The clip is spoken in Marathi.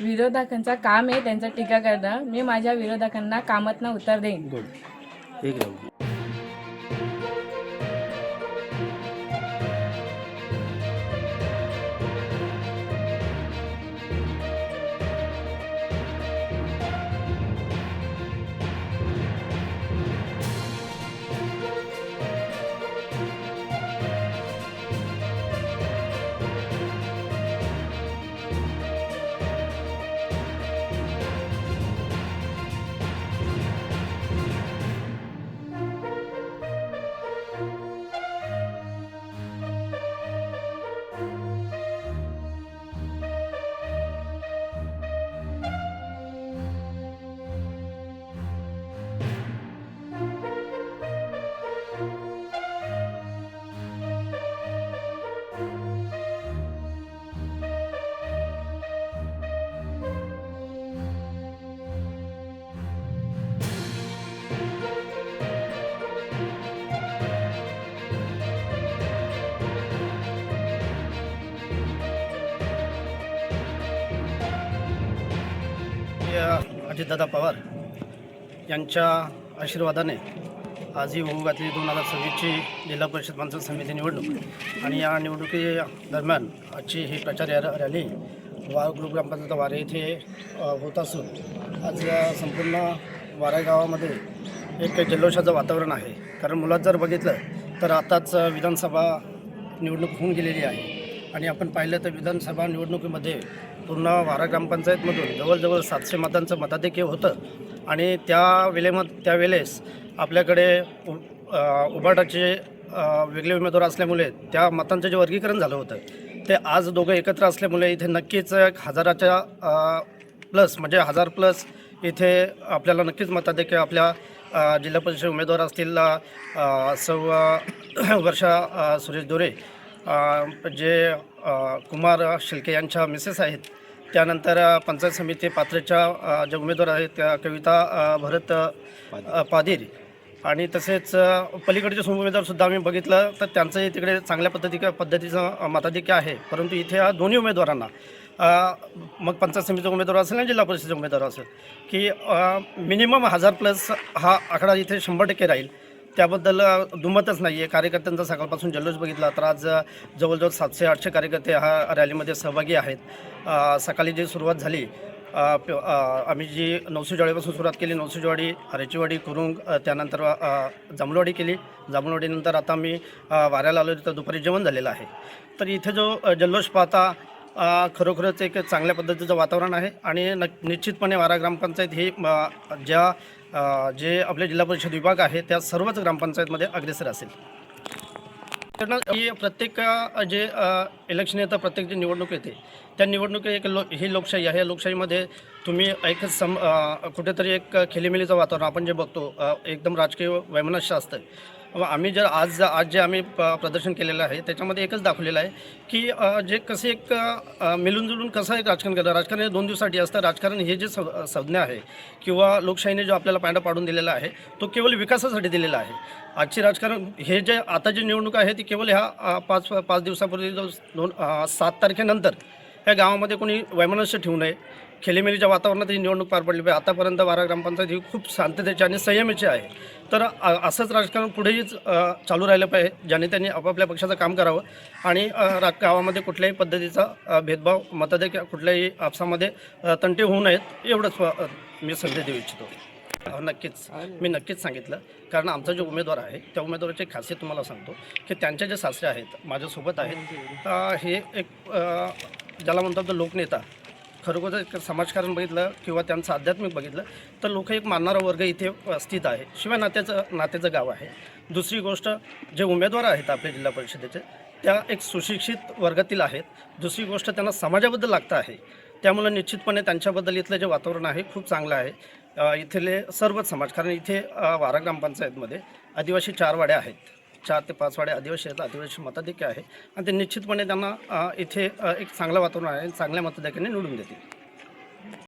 विरोधकांचं काम आहे त्यांचा टीका करणं. मी माझ्या विरोधकांना कामातनं उत्तर देईन. गुड एक राऊंड. अजितदादा पवार यांच्या आशीर्वादाने आज ही होऊ घातली 2026ची जिल्हा परिषद पंचायत समिती निवडणूक. आणि या निवडणुकी दरम्यान आजची ही प्रचार रॅली ग्रुप ग्रामपंचायत वारे इथे होत असून आज संपूर्ण वारा गावामध्ये एक जल्लोषाचं वातावरण आहे. कारण मुलात जर बघितलं तर आताच विधानसभा निवडणूक होऊन गेलेली आहे आणि आपण पाहिलं तर विधानसभा निवडणुकीमध्ये पूर्ण वारा ग्रामपंचायतमधून जवळजवळ 700 मतांचं मताधिक्य होतं. आणि त्यावेळेस आपल्याकडे उभाटाचे वेगळे उमेदवार असल्यामुळे त्या मतांचं जे वर्गीकरण झालं होतं ते आज दोघं एकत्र असल्यामुळे इथे नक्कीच 1000च्या प्लस म्हणजे 1000 प्लस इथे आपल्याला नक्कीच मताधिक्य आपल्या जिल्हा परिषद उमेदवार असतील सौ वर्षा सुरेश दोरे जे कुमार शिल्के यांच्या मिसेस आहेत. त्यानंतर पंचायत समिती पात्रच्या जे उमेदवार आहेत कविता भरत पादीर आणि तसेच पलीकडचे उमेदवारसुद्धा आम्ही बघितलं तर त्यांचंही तिकडे चांगल्या पद्धतीचं मताधिक्य आहे. परंतु इथे या दोन्ही उमेदवारांना मग पंचायत समितीचा उमेदवार असेल आणि जिल्हा परिषदेचा उमेदवार असेल की मिनिमम 1000 प्लस हा आकडा इथे 100% राहील. त्याबद्दल दुमतच नाही आहे. कार्यकर्त्यांचा सकाळपासून जल्लोष बघितला तर आज जवळजवळ 700-800 कार्यकर्ते हा रॅलीमध्ये सहभागी आहेत. सकाळी जी सुरुवात झाली आम्ही जी नवसेवाडीपासून सुरुवात केली, नवसेवाडी, हरेचीवाडी, कुरुंग, त्यानंतर जांभूळवाडी केली. जांभूळवाडीनंतर आता मी वाऱ्याला आलो तर दुपारी जेवण झालेलं आहे. तर इथे जो जल्लोष पाहता खरोखरच एक चांगल्या पद्धतीचं वातावरण आहे. आणि निश्चितपणे वारा ग्रामपंचायत ही जे आपले जिल्हा परिषद विभाग आहे त्या सर्वच ग्रामपंचायतमध्ये अग्रेसर असेल. ही प्रत्येक जे इलेक्शन येतं, प्रत्येक जी निवडणूक येते त्या निवडणुकी ही लोकशाही आहे. या लोकशाहीमध्ये तुम्ही एकच कुठेतरी एक खेलीमेलीचं वातावरण आपण जे बघतो एकदम राजकीय वैमनस्य असतं. आम्ही जर आज जे आम्ही प्रदर्शन केलेलं आहे त्याच्यामध्ये एकच दाखवलेलं आहे की जे कसे एक मिळून जुळून कसं एक राजकारण करतं. राजकारण हे 2 दिवसासाठी असतं. राजकारण हे जे संज्ञा आहे किंवा लोकशाहीने जो आपल्याला पायंडा पाडून दिलेला आहे तो केवळ विकासासाठी दिलेला आहे. आजची राजकारण हे जे आता जी निवडणूक आहे ती केवळ ह्या 5 दिवसापूर्वी 7 तारखेनंतर या गावामध्ये कोणी वैमनस्य ठेवू नये. खेलीमेलीच्या वातावरणात ही निवडणूक पार पडली पाहिजे. आतापर्यंत वारा ग्रामपंचायत ही खूप शांततेची आणि संयमाची आहे. तर असंच राजकारण पुढेही चालू राहिलं पाहिजे. ज्याने त्यांनी आपापल्या पक्षाचं काम करावं आणि गावामध्ये कुठल्याही पद्धतीचा भेदभाव मतदार कुठल्याही आपसामध्ये तंटे होऊ नयेत एवढंच मी संदेश देऊ इच्छितो. मी नक्कीच सांगितलं. कारण आमचा जो उमेदवार आहे त्या उमेदवाराची खासियत तुम्हाला सांगतो की त्यांचे जे सासरे आहेत माझ्यासोबत आहेत. हे एक ज्याला म्हणतात तो लोकनेता, खरोखर एक समाजकारण बघितलं किंवा त्यांचं आध्यात्मिक बघितलं तर लोक एक मानणारा वर्ग इथे स्थित आहे. शिवाय नात्याचं गाव आहे. दुसरी गोष्ट जे उमेदवार आहेत आपल्या जिल्हा परिषदेचे त्या एक सुशिक्षित वर्गातील आहेत. दुसरी गोष्ट त्यांना समाजाबद्दल लागतं आहे. त्यामुळे निश्चितपणे त्यांच्याबद्दल इथलं जे वातावरण आहे खूप चांगलं आहे. इथले सर्वच समाज, कारण इथे वारा ग्रामपंचायतमध्ये आदिवासी 4 वाड्या आहेत. 4 ते 5 वाड्या आदिवासी आहेत. आदिवासी मताधिक्य आहे आणि ते निश्चितपणे त्यांना इथे एक चांगलं वातावरण आहे. चांगल्या मतदारांनी निवडून देतील.